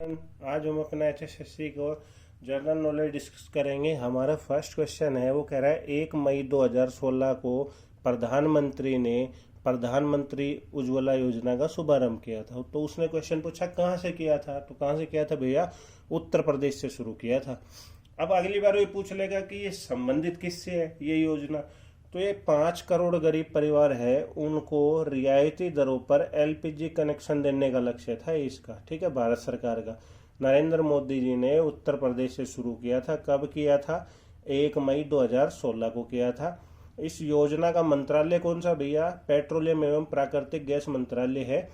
आज हम अपना एचएसएससी को जनरल नॉलेज डिस्कस करेंगे। हमारा फर्स्ट क्वेश्चन है, वो कह रहा है 1 मई 2016 को प्रधानमंत्री ने प्रधानमंत्री उज्ज्वला योजना का शुभारंभ किया था। तो उसने क्वेश्चन पूछा कहाँ से किया था, तो कहाँ से किया था भैया? उत्तर प्रदेश से शुरू किया था। अब अगली बार ये पूछ लेगा कि ये संबंधित किससे है ये योजना, तो ये 5 करोड़ गरीब परिवार है, उनको रियायती दरों पर एलपीजी कनेक्शन देने का लक्ष्य था इसका। ठीक है, भारत सरकार का। नरेंद्र मोदी जी ने उत्तर प्रदेश से शुरू किया था। कब किया था? 1 मई 2016 को किया था। इस योजना का मंत्रालय कौन सा भैया? पेट्रोलियम एवं प्राकृतिक गैस मंत्रालय है।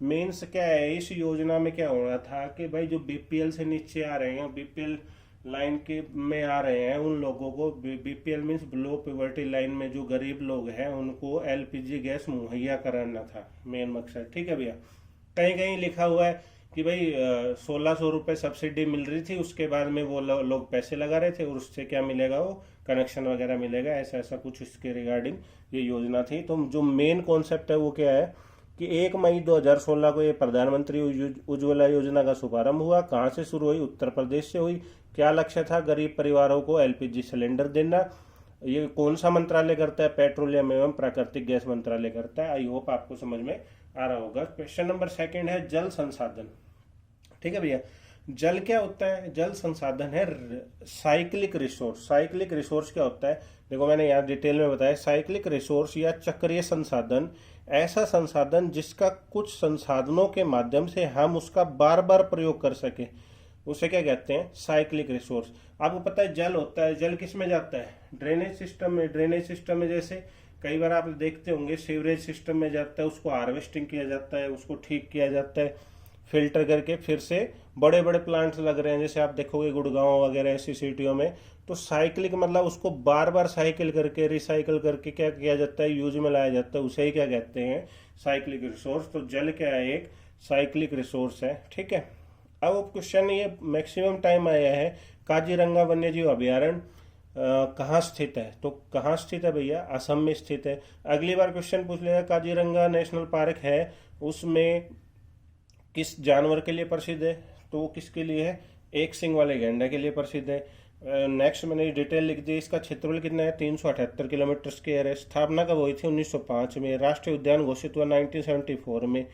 मीन्स क्या है, इस योजना में क्या हो रहा था कि भाई जो बीपीएल से नीचे आ रहे हैं, बीपीएल लाइन के में आ रहे हैं, उन लोगों को, BPL means below poverty line में जो गरीब लोग हैं, उनको एलपीजी गैस मुहैया कराना था मेन मकसद। ठीक है भैया। कहीं कहीं लिखा हुआ है कि भाई 1600 रुपये सब्सिडी मिल रही थी, उसके बाद में वो लोग पैसे लगा रहे थे और उससे क्या मिलेगा, वो कनेक्शन वगैरह मिलेगा, ऐसा ऐसा कुछ इसके रिगार्डिंग ये योजना थी। तो जो मेन कॉन्सेप्ट है वो क्या है कि 1 मई 2016 को ये प्रधानमंत्री उज्ज्वला योजना का शुभारंभ हुआ। कहाँ से शुरू हुई? उत्तर प्रदेश से हुई। क्या लक्ष्य था? गरीब परिवारों को एलपीजी सिलेंडर देना। ये कौन सा मंत्रालय करता है? पेट्रोलियम एवं प्राकृतिक गैस मंत्रालय करता है। आई होप आपको समझ में आ रहा होगा। क्वेश्चन नंबर 2 है जल संसाधन। ठीक है भैया, जल क्या होता है? जल संसाधन है साइक्लिक रिसोर्स। साइक्लिक रिसोर्स क्या होता है? देखो मैंने यहाँ डिटेल में बताया। साइक्लिक रिसोर्स या चक्रीय संसाधन, ऐसा संसाधन जिसका कुछ संसाधनों के माध्यम से हम उसका बार बार प्रयोग कर सके, उसे क्या कहते हैं? Cyclic resource. आपको पता है जल होता है, जल किस में जाता है? ड्रेनेज सिस्टम में। ड्रेनेज सिस्टम में जैसे कई बार आप देखते होंगे सीवरेज सिस्टम में जाता है, उसको हार्वेस्टिंग किया जाता है, उसको ठीक किया जाता है, फिल्टर करके फिर से बड़े बड़े प्लांट्स लग रहे हैं, जैसे आप देखोगे गुड़गांव वगैरह ऐसी सिटियों में। तो साइक्लिक मतलब उसको बार बार साइकिल करके, रिसाइकिल करके क्या किया जाता है? यूज में लाया जाता है। उसे ही क्या कहते हैं? Cyclic resource. तो जल क्या है? एक साइक्लिक रिसोर्स है। ठीक है। अब क्वेश्चन ये मैक्सिमम टाइम आया है, काजीरंगा वन्यजीव अभयारण्य कहाँ स्थित है? तो कहाँ स्थित है भैया? असम में स्थित है। अगली बार क्वेश्चन पूछ लेगा काजीरंगा नेशनल पार्क है, उसमें किस जानवर के लिए प्रसिद्ध है? तो वो किसके लिए है? एक सिंग वाले गैंडा के लिए प्रसिद्ध है। नेक्स्ट मैंने डिटेल लिख दी। इसका क्षेत्रफल कितना है? 378 किलोमीटर स्क्वायर है। स्थापना कब हुई थी? 1905 में। राष्ट्रीय उद्यान घोषित हुआ 1974 में।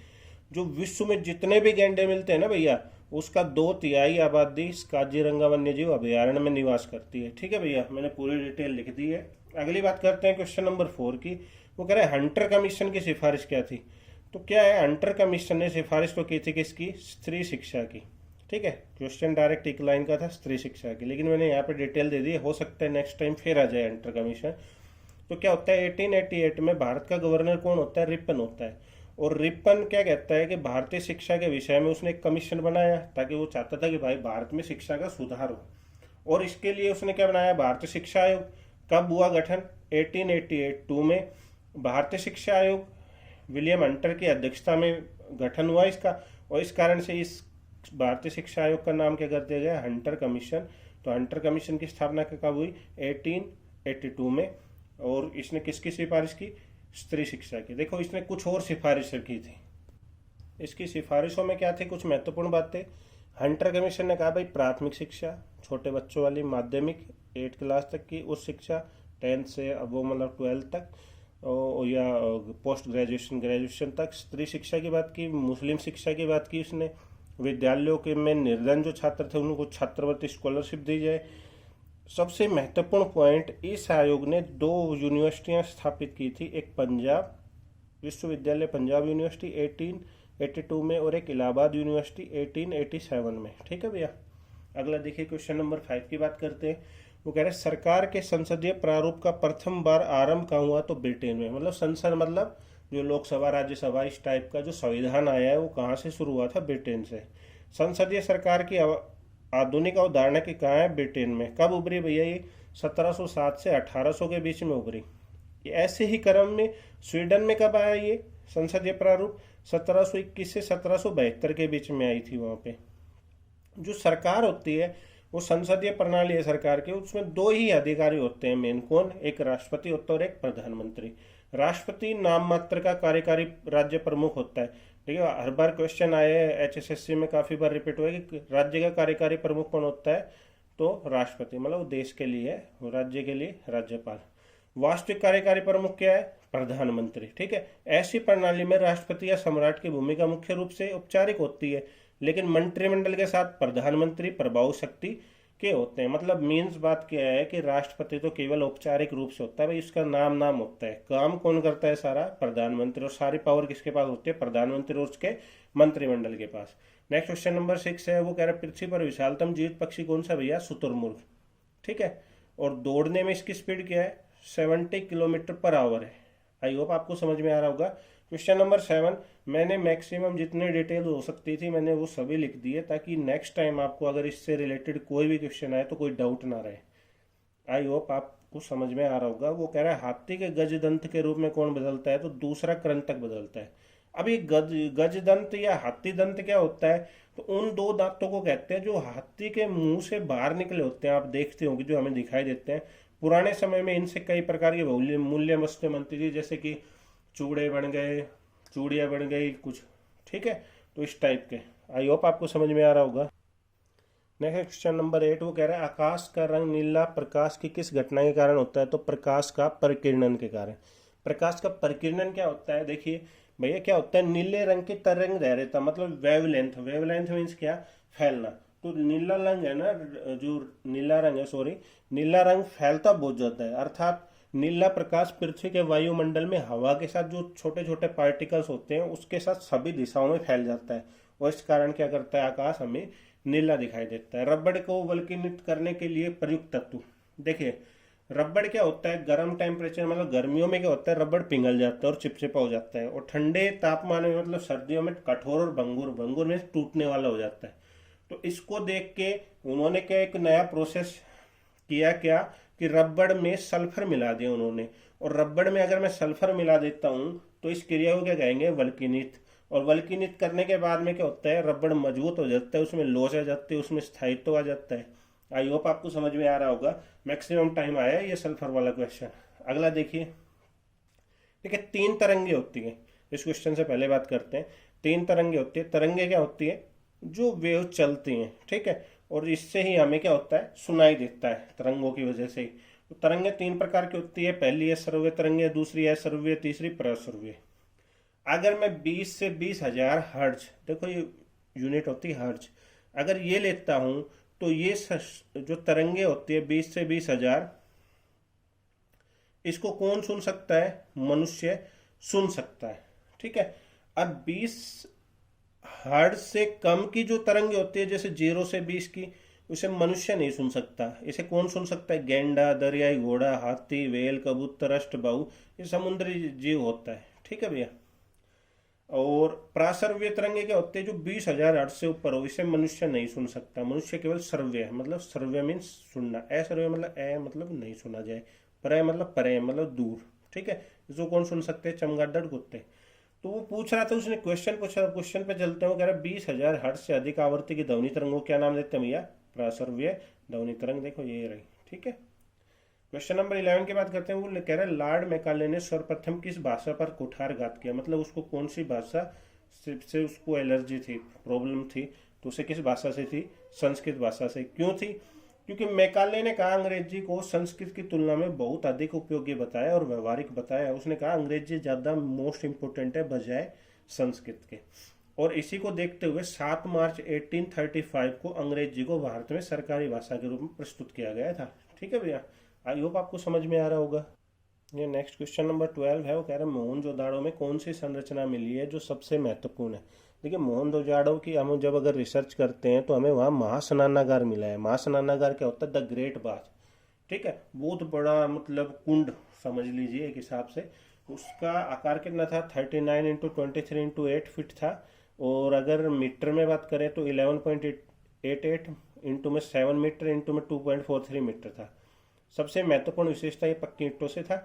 जो विश्व में जितने भी गैंडे मिलते हैं ना भैया, उसका 2/3 आबादी इस काजीरंगा वन्यजीव अभयारण्य में निवास करती है। ठीक है भैया, मैंने पूरी डिटेल लिख दी है। अगली बात करते हैं क्वेश्चन नंबर 4 की। वो कह रहे हैं हंटर कमीशन की सिफारिश क्या थी? तो क्या है, हंटर कमीशन ने सिफारिश तो की थी किसकी? स्त्री शिक्षा की। ठीक है, क्वेश्चन डायरेक्ट एक लाइन का था, स्त्री शिक्षा की, लेकिन मैंने यहाँ पे डिटेल दे दी। हो सकता है नेक्स्ट टाइम फिर आ जाए हंटर कमीशन। तो क्या होता है, 1888 में भारत का गवर्नर कौन होता है? रिपन होता है। और रिपन क्या कहता है कि भारतीय शिक्षा के विषय में उसने एक कमीशन बनाया, ताकि वो चाहता था कि भाई भारत में शिक्षा का सुधार हो। और इसके लिए उसने क्या बनाया? भारतीय शिक्षा आयोग। कब हुआ गठन? 1882 में भारतीय शिक्षा आयोग विलियम हंटर की अध्यक्षता में गठन हुआ इसका। और इस कारण से इस भारतीय शिक्षा आयोग का नाम क्या कर दिया गया? Hunter commission. तो हंटर कमीशन की स्थापना कब हुई? 1882 में। और इसने किसकी सिफारिश की? स्त्री शिक्षा की। देखो इसने कुछ और सिफारिशें की थी। इसकी सिफारिशों में क्या थी? कुछ महत्वपूर्ण बातें। हंटर कमीशन ने कहा भाई प्राथमिक शिक्षा, छोटे बच्चों वाली, माध्यमिक 8 क्लास तक की, उच्च शिक्षा 10 से अब वो मतलब 12 तक, या पोस्ट ग्रेजुएशन ग्रेजुएशन तक। स्त्री शिक्षा की बात की, मुस्लिम शिक्षा की बात की उसने। विद्यालयों के में निर्धन जो छात्र थे उनको छात्रवृत्ति स्कॉलरशिप दी जाए। सबसे महत्वपूर्ण पॉइंट, इस आयोग ने 2 यूनिवर्सिटियां स्थापित की थी, एक पंजाब विश्वविद्यालय पंजाब यूनिवर्सिटी 1882 में, और एक इलाहाबाद यूनिवर्सिटी 1887 में। ठीक है भैया। अगला देखिए क्वेश्चन नंबर 5 की बात करते हैं। वो कह रहे हैं सरकार के संसदीय प्रारूप का प्रथम बार आरंभ कहाँ हुआ? तो ब्रिटेन में। मतलब संसद मतलब जो लोकसभा राज्यसभा इस टाइप का जो संविधान आया है वो कहाँ से शुरू हुआ था? ब्रिटेन से। संसदीय सरकार की आधुनिक अवधारणा की कहाँ है? ब्रिटेन में। कब उभरी भैया ये? 1707 से 1800 के बीच में उभरी। ऐसे ही क्रम में स्वीडन में कब आया ये संसदीय प्रारूप? 1721 से 1772 के बीच में आई थी। वहाँ पे जो सरकार होती है वो संसदीय प्रणाली है सरकार की, उसमें 2 ही अधिकारी होते हैं मेन। कौन? एक राष्ट्रपति होता है और एक प्रधानमंत्री। राष्ट्रपति नाम मात्र का कार्यकारी राज्य प्रमुख होता है। ठीक है, हर बार क्वेश्चन आए एचएसएससी में, काफी बार रिपीट हुआ है कि राज्य का कार्यकारी प्रमुख कौन होता है, तो राष्ट्रपति, मतलब देश के लिए है, राज्य के लिए राज्यपाल। वास्तविक कार्यकारी प्रमुख क्या है, प्रधानमंत्री। ठीक है, ऐसी प्रणाली में राष्ट्रपति या सम्राट की भूमिका मुख्य रूप से औपचारिक होती है, लेकिन मंत्रिमंडल के साथ प्रधानमंत्री प्रभाव शक्ति के होते हैं। मतलब मीन्स बात क्या है कि राष्ट्रपति तो केवल औपचारिक रूप से होता है भाई, इसका नाम नाम होता है, काम कौन करता है, सारा प्रधानमंत्री, और सारी पावर किसके पास होती है, प्रधानमंत्री और उसके मंत्रिमंडल के पास। नेक्स्ट क्वेश्चन नंबर 6 है, वो कह रहा है पृथ्वी पर विशालतम जीवित पक्षी कौन सा भैया, शुतुरमुर्ग। ठीक है, और दौड़ने में इसकी स्पीड क्या है, 70 किलोमीटर पर आवर है। आई होप आपको समझ में आ रहा होगा। क्वेश्चन नंबर 7, मैंने मैक्सिमम जितने डिटेल हो सकती थी मैंने वो सभी लिख दिए, ताकि नेक्स्ट टाइम आपको अगर इससे रिलेटेड कोई भी क्वेश्चन आए तो कोई डाउट ना रहे। आई होप आपको समझ में आ रहा होगा। वो कह रहा है हाथी के गजदंत के रूप में कौन बदलता है, तो दूसरा कृंतक बदलता है। अब ये गजदंत या हाथी दंत क्या होता है, तो उन दो दांतों को कहते हैं जो हाथी के मुंह से बाहर निकले होते हैं, आप देखते होंगे जो हमें दिखाई देते हैं। पुराने समय में इनसे कई प्रकार की मूल्य वस्तुएं बनती थी, जैसे कि चूड़े बन गए, चूड़ियाँ बन गई कुछ। ठीक है, तो इस टाइप के। आई होप आपको समझ में आ रहा होगा। नेक्स्ट क्वेश्चन नंबर 8, वो कह रहा है आकाश का रंग नीला प्रकाश की किस घटना के कारण होता है, तो प्रकाश का परिकिरणन के कारण। प्रकाश का परिकिरणन क्या होता है, देखिए भैया क्या होता है, नीले रंग की तरंग दैर्घ्यता, मतलब वेवलेंथ। वेवलेंथ मीन्स क्या, फैलना। तो नीला रंग है ना, जो नीला रंग है, सॉरी, नीला रंग फैलता बहुत ज्यादा है, अर्थात नीला प्रकाश पृथ्वी के वायुमंडल में हवा के साथ जो छोटे छोटे पार्टिकल्स होते हैं उसके साथ सभी दिशाओं में फैल जाता है, और इस कारण क्या करता है, आकाश हमें नीला दिखाई देता है। रबड़ को वल्कनीकृत करने के लिए प्रयुक्त तत्व, देखिए रबड़ क्या होता है, गर्म टेम्परेचर मतलब गर्मियों में क्या होता है, रबड़ पिघल जाता है और चिपचिपा हो जाता है, और ठंडे तापमान में मतलब सर्दियों में कठोर और भंगुर, भंगुर में टूटने वाला हो जाता है। तो इसको देख के उन्होंने क्या एक नया प्रोसेस किया, क्या कि रबड़ में सल्फर मिला दिया उन्होंने, और रबड़ में अगर मैं सल्फर मिला देता हूं तो इस क्रिया को क्या कहेंगे, वल्कनीत। और वल्कनीत करने के बाद में क्या होता है, रबड़ मजबूत हो जाता है, उसमें लोच आ जाती है, उसमें स्थायित्व आ जाता है। आई होप आपको समझ में आ रहा होगा। मैक्सिमम टाइम आया है ये सल्फर वाला क्वेश्चन। अगला देखिए, ठीक है, 3 तरंगे होती है, इस क्वेश्चन से पहले बात करते हैं। 3 तरंगे होती है। तरंगे क्या होती है, जो वेव चलती हैं, ठीक है, और इससे ही हमें क्या होता है, सुनाई देता है, तरंगों की वजह से ही। तो तरंगे 3 प्रकार की होती है, पहली है सर्व्य तरंगे, दूसरी है सर्व्य, तीसरी प्रसर्व्य। अगर मैं 20 से 20,000 हर्ज, देखो ये यूनिट होती है हर्ज, अगर ये लेता हूं तो ये जो तरंगे होती है 20 से 20,000, इसको कौन सुन सकता है, मनुष्य सुन सकता है। ठीक है, अब 20 हर्ट्ज से कम की जो तरंगे होती है, जैसे 0 से 20 की, उसे मनुष्य नहीं सुन सकता। इसे कौन सुन सकता है, गेंडा, दरियाई घोड़ा, हाथी, व्हेल, कबूतर, अष्टबाहु, ये समुद्री जीव होता है। ठीक है भैया। और प्रासर्व्य तरंगे क्या होते हैं, जो 20,000 हर्ट्ज से ऊपर हो, इसे मनुष्य नहीं सुन सकता। मनुष्य केवल सर्व्य है, मतलब सर्व्य मीन्स सुनना, असर्व्य मतलब मतलब नहीं सुना जाए, पर मतलब परे मतलब दूर। ठीक है, इसको कौन सुन सकते हैं, चमगादड़, कुत्ते। तो वो पूछ रहा था, उसने क्वेश्चन पूछा, क्वेश्चन पे चलते हैं। वो कह रहा है 20,000 हर्ट्ज से अधिक आवृत्ति की ध्वनि तरंगों क्या नाम देते हैं भैया, प्रासर्व्य ध्वनि तरंग। देखो ये रही। ठीक है, क्वेश्चन नंबर 11 की बात करते हैं। वो कह रहा है लॉर्ड मैकाले ने सर्वप्रथम किस भाषा पर कुठारघात किया, मतलब उसको कौन सी भाषा से उसको एलर्जी थी, प्रॉब्लम थी, तो उसे किस भाषा से थी, संस्कृत भाषा से। क्यों थी, क्योंकि मैकाले ने कहा अंग्रेजी को संस्कृत की तुलना में बहुत अधिक उपयोगी बताया और व्यवहारिक बताया। उसने कहा अंग्रेजी ज्यादा मोस्ट इंपोर्टेंट है बजाय संस्कृत के। और इसी को देखते हुए 7 मार्च 1835 को अंग्रेजी को भारत में सरकारी भाषा के रूप में प्रस्तुत किया गया था। ठीक है भैया, आई होप आपको समझ में आ रहा होगा। ये नेक्स्ट क्वेश्चन नंबर 12 है। वो कह रहे हैं मोहनजोदाड़ो में कौन सी संरचना मिली है जो सबसे महत्वपूर्ण है। देखिए मोहनजोदाड़ो की हम जब अगर रिसर्च करते हैं तो हमें वहाँ महास्नानागार मिला है। महास्नानागार क्या होता है, द ग्रेट बाथ। ठीक है, बहुत बड़ा मतलब कुंड समझ लीजिए एक हिसाब से। उसका आकार कितना था, 39 इंटू 23 इंटू 8 फीट था। और अगर मीटर में बात करें तो 11.88 इंटू में 7 मीटर इंटू में 2.43 मीटर था। सबसे महत्वपूर्ण विशेषता ये पक्की ईंटों से था।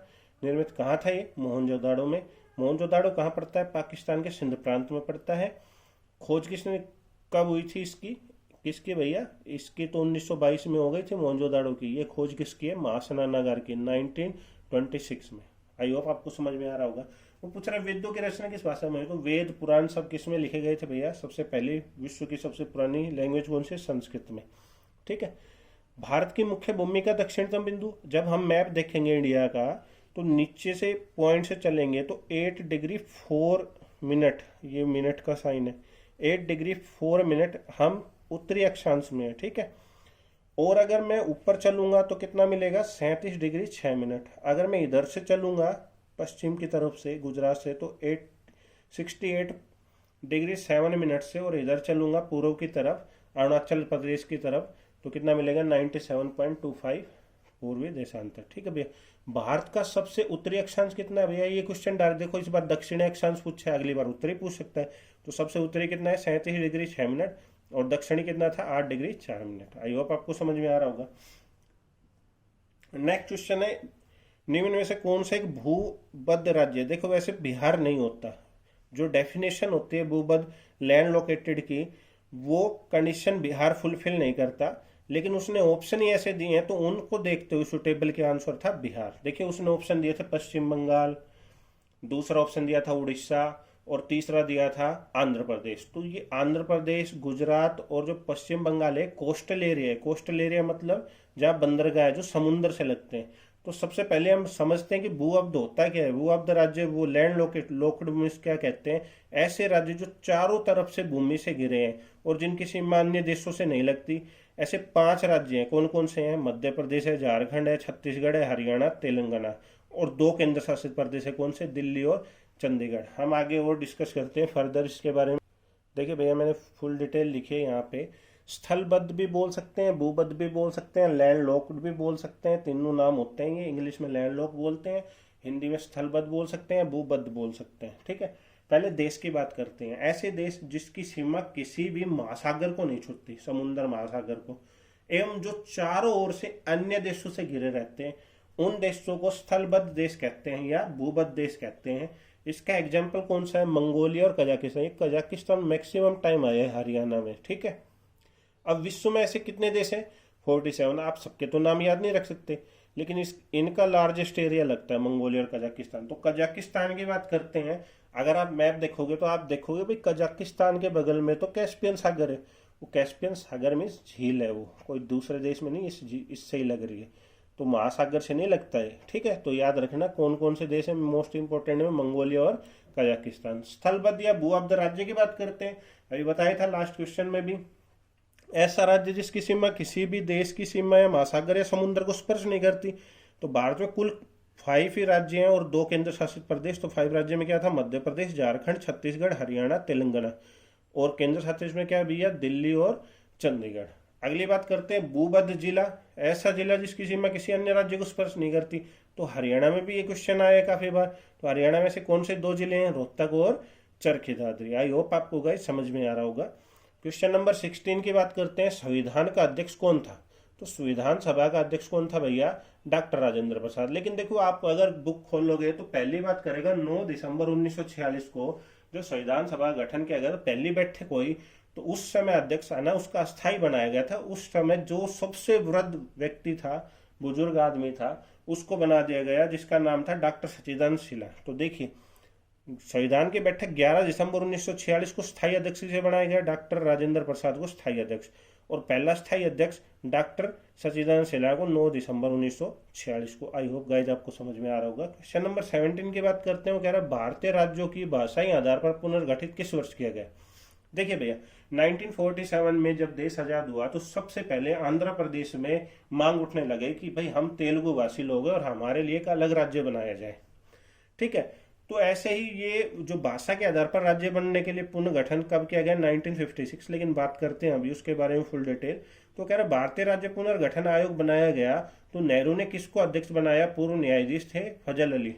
निर्मित कहाँ था ये, मोहनजोदाड़ो में। मोहनजोदाड़ो कहाँ पड़ता है, पाकिस्तान के सिंध प्रांत में पड़ता है। खोज किसने, कब हुई थी इसकी, किसकी भैया, इसकी तो 1922 में हो गई थी मोहनजोदाड़ो की। ये खोज किसकी है, महास्नानागार की, 1926 में। आई होप आपको समझ में आ रहा होगा। वो पूछ रहा है वेदों की रचना किस भाषा में है, तो वेद पुराण सब किस में लिखे गए थे भैया, सबसे पहले विश्व की सबसे पुरानी लैंग्वेज कौन सी, संस्कृत में। ठीक है। भारत की मुख्य भूमि का दक्षिणतम बिंदु, जब हम मैप देखेंगे इंडिया का तो नीचे से पॉइंट से चलेंगे तो 8 डिग्री 4 मिनट, ये मिनट का साइन है, 8 डिग्री 4 मिनट हम उत्तरी अक्षांश में है। ठीक है। और अगर मैं ऊपर चलूंगा तो कितना मिलेगा, 37 डिग्री 6 मिनट। अगर मैं इधर से चलूंगा पश्चिम की तरफ से गुजरात से तो 68 डिग्री 7 मिनट से, और इधर चलूंगा पूर्व की तरफ अरुणाचल प्रदेश की तरफ तो कितना मिलेगा 97.25 पूर्वी देशांतर। ठीक है भैया। भारत का सबसे उत्तरी अक्षांश कितना है भैया, ये क्वेश्चन डाल देखो, इस बार दक्षिणी अक्षांश पूछा है, अगली बार उत्तरी पूछ सकता है। तो सबसे उत्तरी कितना है 37 डिग्री 6 मिनट, और दक्षिणी कितना था 8 डिग्री 4 मिनट। आई होप आपको समझ में आ रहा होगा। नेक्स्ट क्वेश्चन है, निम्न में से कौन सा एक भूबद्ध राज्य है। देखो वैसे बिहार नहीं होता, जो डेफिनेशन होती है भूबद्ध लैंड लोकेटेड की, वो कंडीशन बिहार फुलफिल नहीं करता, लेकिन उसने ऑप्शन ही ऐसे दिए हैं तो उनको देखते हुए सुटेबल के आंसर था बिहार। देखिए उसने ऑप्शन दिए थे पश्चिम बंगाल, दूसरा ऑप्शन दिया था उड़ीसा, और तीसरा दिया था आंध्र प्रदेश। तो ये आंध्र प्रदेश, गुजरात और जो पश्चिम बंगाल है कोस्टल एरिया है। कोस्टल एरिया मतलब जहाँ बंदरगाह है जो समुद्र से लगते हैं। तो सबसे पहले हम समझते हैं कि भूअब्ध होता क्या है। भूअब्ध राज्य, वो लैंड लोक्ड मीन्स क्या कहते हैं, ऐसे राज्य जो चारों तरफ से भूमि से घिरे हैं और जिनकी सीमा अन्य देशों से नहीं लगती। ऐसे 5 राज्य हैं, कौन कौन से हैं, मध्य प्रदेश है, झारखंड है, छत्तीसगढ़ है, हरियाणा, तेलंगाना, और 2 केंद्र शासित प्रदेश है, कौन से, दिल्ली और चंडीगढ़। हम आगे और डिस्कस करते हैं फर्दर इसके बारे में। देखिए भैया मैंने फुल डिटेल लिखी है यहाँ पे। स्थलबद्ध भी बोल सकते हैं, भूबद्ध भी बोल सकते हैं, लैंड लॉक्ड भी बोल सकते हैं, तीनों नाम होते हैं ये। इंग्लिश में लैंड लॉक बोलते हैं, हिंदी में स्थलबद्ध बोल सकते हैं, भूबद्ध बोल सकते हैं। ठीक है। पहले देश की बात करते हैं। ऐसे देश जिसकी सीमा किसी भी महासागर को नहीं छूती, समुद्र महासागर को, एवं जो चारों ओर से अन्य देशों से घिरे रहते हैं, उन देशों को स्थलबद्ध देश कहते हैं या भूबद्ध देश कहते हैं। इसका एग्जाम्पल कौन सा है, मंगोलिया और कजाकिस्तान। ये कजाकिस्तान मैक्सिमम टाइम आया है हरियाणा में। ठीक है। अब विश्व में ऐसे कितने देश हैं, 47। आप सबके तो नाम याद नहीं रख सकते, लेकिन इनका लार्जेस्ट एरिया लगता है मंगोलिया और कजाकिस्तान। तो कजाकिस्तान की बात करते हैं। अगर आप मैप देखोगे तो आप देखोगे भाई कजाकिस्तान के बगल में तो कैस्पियन सागर है। वो कैस्पियन सागर में झील है, वो कोई दूसरे देश में नहीं, इससे ही लग रही है, तो महासागर से नहीं लगता है। ठीक है। तो याद रखना कौन कौन से देश है, मोस्ट इंपोर्टेंट है मंगोलिया और कजाकिस्तान। स्थलबद्ध या भूअब्ध राज्य की बात करते हैं। अभी बताया था लास्ट क्वेश्चन में भी, ऐसा राज्य जिसकी सीमा किसी भी देश की सीमा या महासागर या समुद्र को स्पर्श नहीं करती। तो भारत में कुल 5 ही राज्य हैं और 2 केंद्र शासित प्रदेश। तो 5 राज्य में क्या था, मध्य प्रदेश, झारखंड, छत्तीसगढ़, हरियाणा, तेलंगाना, और केंद्र शासित में क्या भैया, दिल्ली और चंडीगढ़। अगली बात करते हैं भूबद्ध जिला, ऐसा जिला जिसकी सीमा किसी अन्य राज्य को स्पर्श नहीं करती। तो हरियाणा में भी ये क्वेश्चन आया है काफी बार। तो हरियाणा में से कौन से 2 जिले हैं, रोहतक और चरखी दादरी। आई होप आपको गाइस समझ में आ रहा होगा। क्वेश्चन नंबर 16 की बात करते हैं, संविधान का अध्यक्ष कौन था। तो संविधान सभा का अध्यक्ष कौन था भैया, डॉक्टर राजेंद्र प्रसाद। लेकिन देखो आप अगर बुक खोलोगे तो पहली बात करेगा 9 दिसंबर 1946 को जो संविधान सभा का गठन किया गया था, पहली बैठक हुई, तो उस समय अध्यक्ष आना उसका अस्थायी बनाया गया था। उस समय जो सबसे वृद्ध व्यक्ति था, बुजुर्ग आदमी था, उसको बना दिया गया, जिसका नाम था डॉक्टर सच्चिदानंद सिन्हा। तो देखिए संविधान की बैठक 11 दिसंबर 1946 को स्थायी अध्यक्ष से बनाया गया, डॉक्टर राजेंद्र प्रसाद को स्थायी अध्यक्ष, और पहला स्थायी अध्यक्ष डॉक्टर सच्चिदानंद सिन्हा को 9 दिसंबर 1946 को। आई होप गाइज आपको समझ में आ रहा होगा। क्वेश्चन नंबर 17 की बात करते हैं। वो कह रहा है भारतीय राज्यों की भाषाई आधार पर पुनर्गठित किस वर्ष किया गया। देखिए भैया 1947 में जब देश आजाद हुआ तो सबसे पहले आंध्र प्रदेश में मांग उठने लगे कि भाई हम तेलुगु भाषी लोग हैं और हमारे लिए एक अलग राज्य बनाया जाए। ठीक है। तो ऐसे ही ये जो भाषा के आधार पर राज्य बनने के लिए पुनर्गठन कब किया गया, 1956। लेकिन बात करते हैं अभी उसके बारे में फुल डिटेल। तो कह रहे भारतीय राज्य पुनर्गठन आयोग बनाया गया। तो नेहरू ने किसको अध्यक्ष बनाया, पूर्व न्यायाधीश थे फजल अली।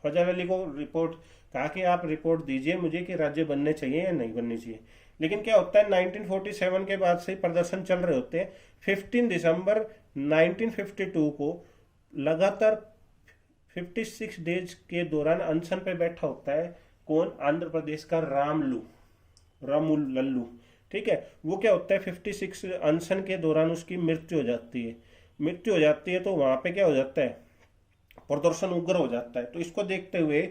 फजल अली को रिपोर्ट कहा कि आप रिपोर्ट दीजिए मुझे कि राज्य बनने चाहिए या नहीं बनने चाहिए। लेकिन क्या होता है 1947 के बाद से प्रदर्शन चल रहे होते हैं। 15 दिसंबर 1952 को लगातार 56 डेज के दौरान अनशन पे बैठा होता है कौन, आंध्र प्रदेश का रामुलल्लू। ठीक है। वो क्या होता है 56 अनशन के दौरान उसकी मृत्यु हो जाती है। मृत्यु हो जाती है तो वहां पे क्या हो जाता है, प्रदर्शन उग्र हो जाता है। तो इसको देखते हुए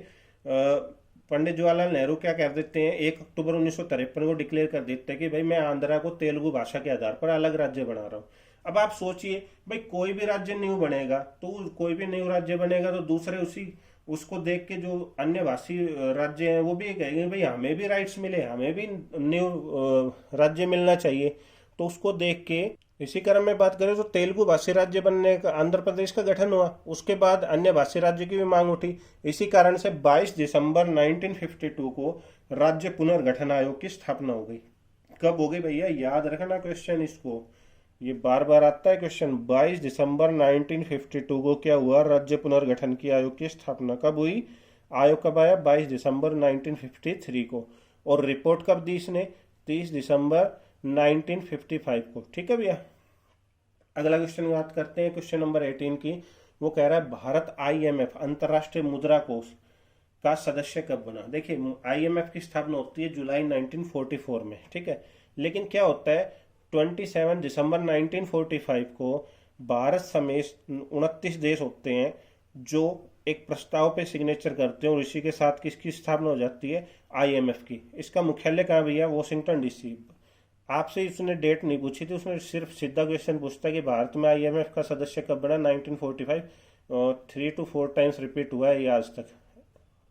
पंडित जवाहरलाल नेहरू क्या कर देते हैं, 1 अक्टूबर 1953 को डिक्लेयर कर देते हैं कि भाई मैं आंध्रा को तेलुगु भाषा के आधार पर अलग राज्य बना रहा हूँ। अब आप सोचिए भाई, कोई भी राज्य न्यू बनेगा तो कोई भी न्यू राज्य बनेगा तो दूसरे उसी उसको देख के जो अन्य भाषी राज्य हैं वो भी कहेंगे भाई हमें भी राइट्स मिले, हमें भी न्यू राज्य मिलना चाहिए। तो उसको देख के इसी क्रम में बात करें तो तेलुगु भाषी राज्य बनने का आंध्र प्रदेश का गठन हुआ। उसके बाद अन्य भाषी राज्य की भी मांग उठी। इसी कारण से 22 दिसंबर 1952 को राज्य पुनर्गठन आयोग की स्थापना हो गई। कब हो गई भैया, याद रखना क्वेश्चन इसको, ये बार बार आता है क्वेश्चन। 22 दिसंबर 1952 को क्या हुआ, राज्य पुनर्गठन की आयोग की स्थापना कब हुई। आयोग कब आया, 22 दिसंबर 1953 को। और रिपोर्ट कब दी इसने, 30 दिसंबर 1955 को। ठीक है भैया। अगला क्वेश्चन बात करते हैं, क्वेश्चन नंबर 18 की। वो कह रहा है भारत IMF अंतर्राष्ट्रीय मुद्रा कोष का सदस्य कब बना। देखिए IMF की स्थापना होती है जुलाई 1944 में, ठीक है। लेकिन क्या होता है, 27 दिसंबर 1945 को भारत समेत 29 देश होते हैं जो एक प्रस्ताव पे सिग्नेचर करते हैं और इसी के साथ किसकी स्थापना हो जाती है, IMF की। इसका मुख्यालय कहाँ भैया, वॉशिंगटन DC। आपसे उसने डेट नहीं पूछी थी, उसने सिर्फ सीधा क्वेश्चन पूछता है कि भारत में IMF का सदस्य कब बना, 1945। 3 to 4 टाइम्स रिपीट हुआ है ये आज तक,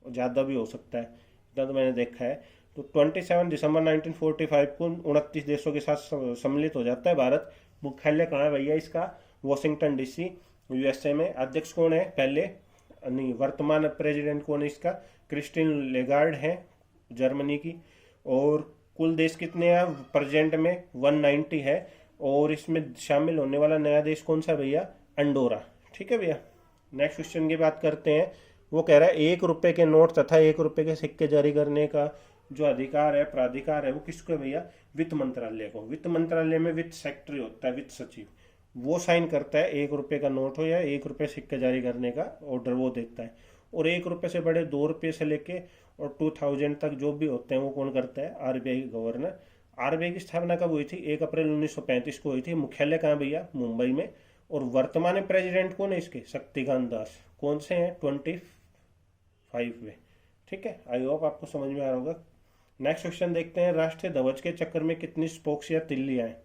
ज़्यादा भी हो सकता है, इतना तो मैंने देखा है। तो 27 दिसंबर 1945 को 29 देशों के साथ सम्मिलित हो जाता है भारत। मुख्यालय कहाँ है भैया इसका, वॉशिंगटन DC USA में। अध्यक्ष कौन है, पहले नहीं वर्तमान प्रेसिडेंट कौन है इसका, क्रिस्टीन लेगार्ड है जर्मनी की। और कुल देश कितने हैं प्रेजेंट में, 190 है। और इसमें शामिल होने वाला नया देश कौन सा भैया, अंडोरा। ठीक है भैया। नेक्स्ट क्वेश्चन की बात करते हैं। वो कह रहा है 1 रुपए के नोट तथा 1 रुपए के सिक्के जारी करने का जो अधिकार है, प्राधिकार है, वो किसको है भैया, वित्त मंत्रालय को। वित्त मंत्रालय में वित्त सेक्रेटरी होता है, वित्त सचिव, वो साइन करता है। 1 रुपए का नोट हो या 1 रुपए सिक्के जारी करने का ऑर्डर वो देता है। और 1 रुपए से बड़े 2 रुपये से लेके और 2000 तक जो भी होते हैं वो कौन करता है, RBI गवर्नर। RBI की स्थापना कब हुई थी, 1 अप्रैल 1935 को हुई थी। मुख्यालय कहाँ भैया, मुंबई में। और वर्तमान प्रेसिडेंट कौन है इसके, शक्तिकांत दास। कौन से हैं, 25 में। ठीक है, आई होप आपको समझ में आ रहा होगा। नेक्स्ट क्वेश्चन देखते हैं। राष्ट्रीय ध्वज के चक्कर में कितनी स्पोक्स या तिल्लियां हैं।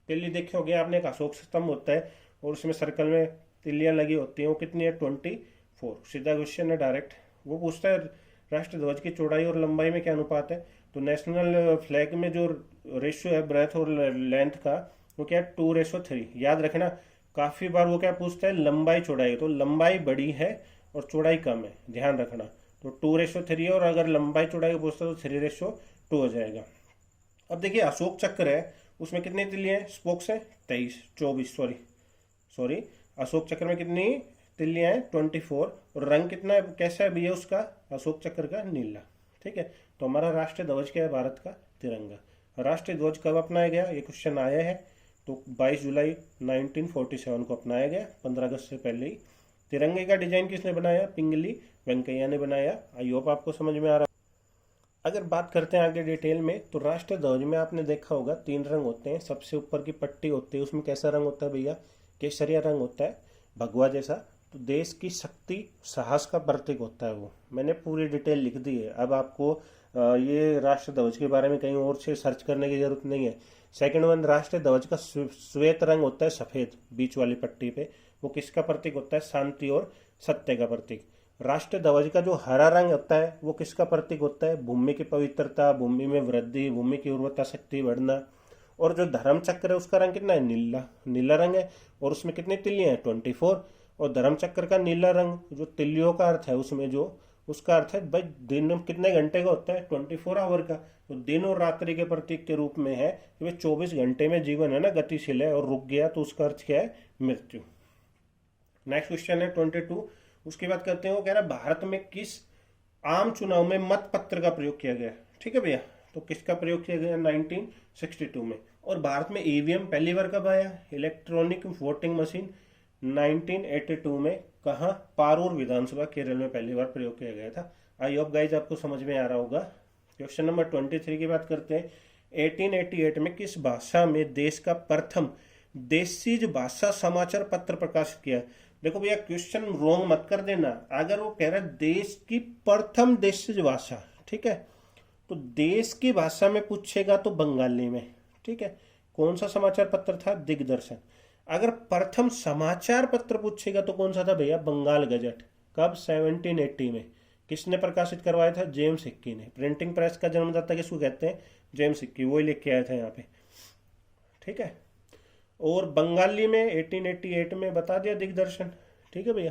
तिल्ली देखे होंगे आपने, एक अशोक स्तंभ होता है और उसमें सर्कल में तिल्लियां लगी होती हैं, वो कितनी है, 24। सीधा क्वेश्चन है डायरेक्ट। वो पूछता है राष्ट्रीय ध्वज की चौड़ाई और लंबाई में क्या अनुपात है। तो नेशनल फ्लैग में जो रेशियो है ब्रेथ और लेंथ का, वो क्या है, 2:3। याद रखना, काफी बार वो क्या पूछता है, लंबाई चौड़ाई। तो लंबाई बड़ी है और चौड़ाई कम है, ध्यान रखना। तो 2:3 है, और अगर लंबाई चौड़ाई को पूछता है तो 3:2 हो जाएगा। अब देखिए अशोक चक्र है, उसमें कितनी तिल्लियां हैं, स्पोक्स है 24 सॉरी। अशोक चक्र में कितनी तिल्लियां हैं, 24। और रंग कितना है, कैसा है भैया उसका, अशोक चक्र का, नीला। ठीक है। तो हमारा राष्ट्रीय ध्वज क्या है, भारत का तिरंगा। राष्ट्रीय ध्वज कब अपनाया गया, ये क्वेश्चन आया है। तो 22 जुलाई 1947 को अपनाया गया, 15 अगस्त से पहले ही। तिरंगे का डिजाइन किसने बनाया, पिंगली वेंकैया ने बनाया। आई होप आपको समझ में आ रहा। अगर बात करते हैं आगे डिटेल में, तो राष्ट्रीय ध्वज में आपने देखा होगा 3 रंग होते हैं। सबसे ऊपर की पट्टी होती है, उसमें कैसा रंग होता है भैया, केसरिया रंग होता है, भगवा जैसा। तो देश की शक्ति साहस का प्रतीक होता है वो। मैंने पूरी डिटेल लिख दी है, अब आपको ये राष्ट्रीय ध्वज के बारे में कहीं और से सर्च करने की जरूरत नहीं है। सेकंड वन, राष्ट्रीय ध्वज का श्वेत रंग होता है, सफेद बीच वाली पट्टी पे, वो किसका प्रतीक होता है, शांति और सत्य का प्रतीक। राष्ट्रीय ध्वज का जो हरा रंग होता है वो किसका प्रतीक होता है, भूमि की पवित्रता, भूमि में वृद्धि, भूमि की उर्वरता शक्ति बढ़ना। और जो धर्म चक्र है उसका रंग कितना है, नीला रंग है। और उसमें कितनी तिल्लियां हैं, 24। और धर्म चक्र का नीला रंग, जो तिल्लियों का अर्थ है उसमें, जो उसका अर्थ है भाई दिन कितने घंटे का होता है, 24 आवर का। तो दिन और रात्रि के प्रतीक के रूप में है कि भाई 24 घंटे में जीवन है ना गतिशील है, और रुक गया तो उसका अर्थ क्या है, मृत्यु। नेक्स्ट क्वेश्चन है 22। उसकी बात करते हैं। वो कह रहा है भारत में किस आम चुनाव में मत पत्र का प्रयोग किया गया। ठीक है भैया। तो किसका प्रयोग किया गया, 1962 में। और भारत में ईवीएम पहली बार कब आया, इलेक्ट्रॉनिक वोटिंग मशीन, 1982 में। कहाँ, पारूर विधानसभा, केरल में पहली बार प्रयोग किया गया था। आई होप गाइज आपको समझ में आ रहा होगा। क्वेश्चन नंबर 23 की बात करते हैं। 1888 में किस भाषा में देश का प्रथम देशीज भाषा समाचार पत्र प्रकाशित किया। देखो भैया क्वेश्चन रोंग मत कर देना। अगर वो कह रहा है देश की प्रथम देशीज भाषा, ठीक है। तो देश की भाषा में पूछेगा तो बंगाली में, ठीक है। कौन सा समाचार पत्र था? दिग्दर्शन। अगर प्रथम समाचार पत्र पूछेगा तो कौन सा था भैया? बंगाल गजट। कब? 1780 में। किसने प्रकाशित करवाया था? जेम्स हिक्की ने। प्रिंटिंग प्रेस का जन्मदाता किसको कहते हैं? जेम्स हिक्की, वही लिख के आया था यहाँ पे, ठीक है। और बंगाली में 1888 में बता दिया दिग्दर्शन, ठीक है भैया।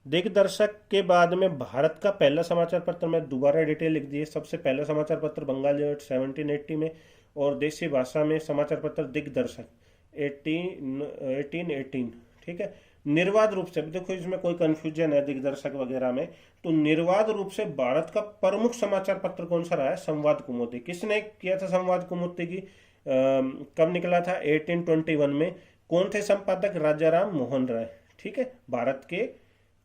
दिग्दर्शक के बाद में भारत का पहला समाचार पत्र, मैं दोबारा डिटेल लिख दी है। सबसे पहला समाचार पत्र बंगाल गजट 1780 में, और देसी भाषा में समाचार पत्र दिग्दर्शक 1818, ठीक है। निर्वाध रूप से, देखो इसमें कोई कंफ्यूजन है दिग्दर्शक वगैरह में, तो निर्वाध रूप से भारत का प्रमुख समाचार पत्र कौन सा रहा है? संवाद कौमुदी। किसने किया था संवाद कौमुदी की? कब निकला था? 1821 में। कौन थे संपादक? राजा राम मोहन राय, ठीक है। भारत के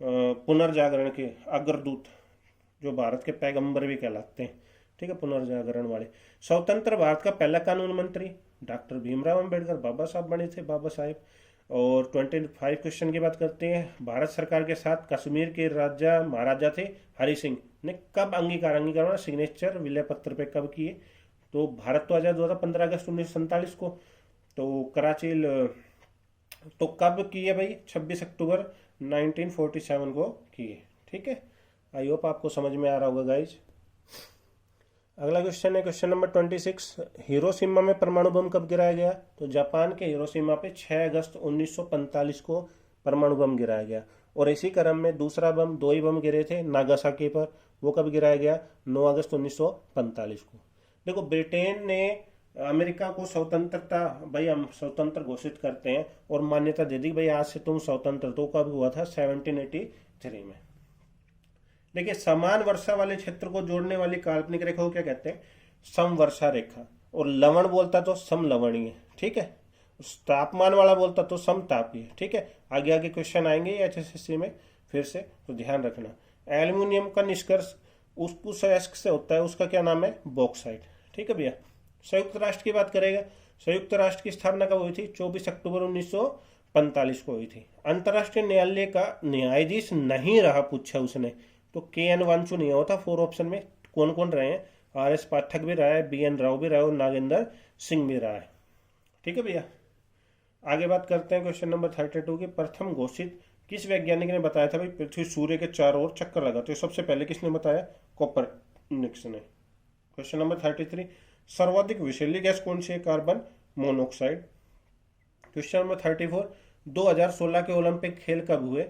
पुनर्जागरण के अग्रदूत, जो भारत के पैगंबर भी कहलाते हैं, ठीक है, पुनर्जागरण वाले। स्वतंत्र भारत का पहला कानून मंत्री डॉक्टर भीमराव अंबेडकर, बाबा साहब बने थे, बाबा साहेब। और 25 क्वेश्चन की बात करते हैं। भारत सरकार के साथ कश्मीर के राजा महाराजा थे हरि सिंह ने कब अंगीकार सिग्नेचर विलय पत्र पे कब किए? तो भारत तो आजाद हुआ था 15 अगस्त 1947 को, तो कराची तो कब किए भाई? 26 अक्टूबर 1947 को किए, ठीक है। आई होप आपको समझ में आ रहा होगा गाइज। अगला क्वेश्चन है क्वेश्चन नंबर 26। हिरोशिमा में परमाणु बम कब गिराया गया? तो जापान के हिरोशिमा पे 6 अगस्त 1945 को परमाणु बम गिराया गया। और इसी क्रम में दूसरा बम, 2 ही बम गिरे थे नागासाकी पर, वो कब गिराया गया? 9 अगस्त 1945 को। देखो ब्रिटेन ने अमेरिका को स्वतंत्रता, भाई हम स्वतंत्र घोषित करते हैं और मान्यता दे दी भाई आज से तुम स्वतंत्र। तो कब हुआ था? 1783 में। देखिए समान वर्षा वाले क्षेत्र को जोड़ने वाली काल्पनिक रेखा को क्या कहते हैं? समवर्षा रेखा। और लवण बोलता तो समलवणीय, ठीक है। तापमान वाला बोलता तो समतापीय, ठीक है। आगे आगे क्वेश्चन आएंगे एचएसएससी में फिर से, तो ध्यान रखना। एल्यूमिनियम का निष्कर्ष उस अयस्क से होता है, उसका क्या नाम है? बॉक्साइट, ठीक है भैया। संयुक्त राष्ट्र की बात करेगा। संयुक्त राष्ट्र की स्थापना कब हुई थी? 24 अक्टूबर 1945 को हुई थी। अंतर्राष्ट्रीय न्यायालय का न्यायाधीश नहीं रहा, पूछा उसने, तो KN वांचू नहीं होता। 4 ऑप्शन में कौन कौन रहे हैं? RS पाठक भी रहा है, BN राव भी रहा है, और नागेंद्र सिंह भी रहा है, ठीक है भैया। आगे बात करते हैं क्वेश्चन नंबर 32 की। प्रथम घोषित किस वैज्ञानिक ने बताया था भाई पृथ्वी सूर्य के चारों ओर चक्कर लगाती है? सबसे पहले किसने बताया? कोपरनिकस ने। Question number 33। सर्वाधिक विषैली गैस कौन सी है? Carbon monoxide. Question number 34। 2016 के ओलंपिक खेल कब हुए?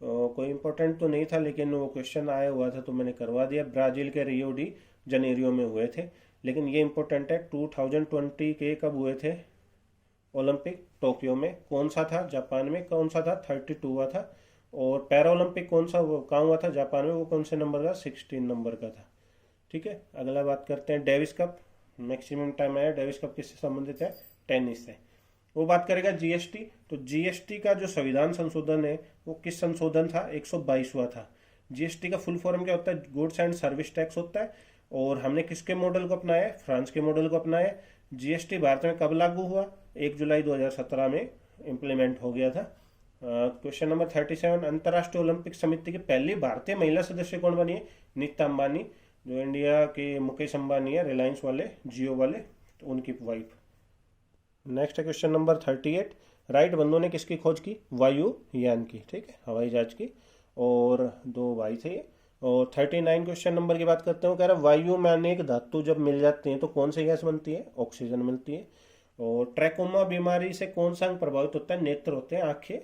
कोई इंपॉर्टेंट तो नहीं था, लेकिन वो क्वेश्चन आया हुआ था तो मैंने करवा दिया। ब्राजील के रियो डी जनेरियो में हुए थे, लेकिन ये इंपॉर्टेंट है। 2020 के कब हुए थे ओलंपिक? टोक्यो में। कौन सा था? जापान में। कौन सा था? 32 हुआ था। और पैरा ओलंपिक कौन सा कहाँ हुआ था? जापान में। वो कौन से नंबर का? 16 नंबर का था, ठीक है। अगला बात करते हैं डेविस कप। मैक्सिमम टाइम आया। डेविस कप किससे संबंधित है? टेनिस से। वो बात करेगा जीएसटी। तो जीएसटी का जो संविधान संशोधन है वो किस संशोधन था? 122वां था। जीएसटी का फुल फॉर्म क्या होता है? गुड्स एंड सर्विस टैक्स होता है। और हमने किसके मॉडल को अपनाया है? फ्रांस के मॉडल को अपनाया। जीएसटी भारत में कब लागू हुआ? 1 जुलाई 2017 में इम्प्लीमेंट हो गया था। Question number 37। अंतर्राष्ट्रीय ओलंपिक समिति की पहली भारतीय महिला सदस्य कौन बनी है? नीता अंबानी, जो इंडिया के मुकेश अंबानी है, रिलायंस वाले, जियो वाले, तो उनकी वाइफ। नेक्स्ट है क्वेश्चन नंबर 38। राइट बंधु ने किसकी खोज की? वायुयान की, ठीक है, हवाई जहाज की। और 2 भाई थे। और 39 क्वेश्चन नंबर की बात करते हैं। कह रहा है वायु में अनेक धातु जब मिल जाती हैं तो कौन सी गैस बनती है? ऑक्सीजन मिलती है। और ट्रैकोमा बीमारी से कौन सा अंग प्रभावित होता है? नेत्र होते हैं, आंखें।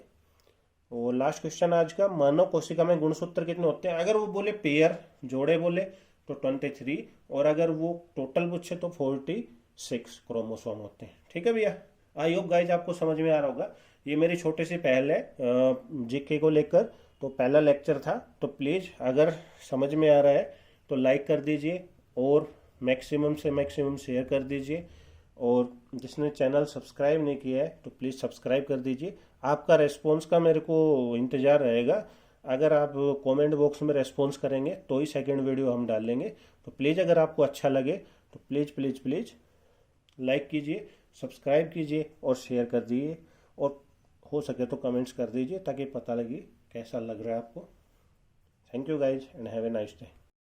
और लास्ट क्वेश्चन आज का, मानव कोशिका में गुणसूत्र कितने होते हैं? अगर वो बोले पेयर, जोड़े बोले, तो 23। और अगर वो टोटल पूछे तो 46 क्रोमोसोम होते हैं, ठीक है भैया। आई होप गाइज आपको समझ में आ रहा होगा। ये मेरी छोटी सी पहल है जीके को लेकर, तो पहला लेक्चर था। तो प्लीज़ अगर समझ में आ रहा है तो लाइक कर दीजिए और मैक्सिमम से मैक्सिमम शेयर कर दीजिए। और जिसने चैनल सब्सक्राइब नहीं किया है तो प्लीज़ सब्सक्राइब कर दीजिए। आपका रेस्पॉन्स का मेरे को इंतज़ार रहेगा। अगर आप कमेंट बॉक्स में रेस्पॉन्स करेंगे तो ही सेकंड वीडियो हम डालेंगे। तो प्लीज़ अगर आपको अच्छा लगे तो प्लीज़ प्लीज़ प्लीज़ लाइक कीजिए, सब्सक्राइब कीजिए और शेयर कर दीजिए। और हो सके तो कमेंट्स कर दीजिए ताकि पता लगे कैसा लग रहा है आपको। Thank you guys and have a nice day.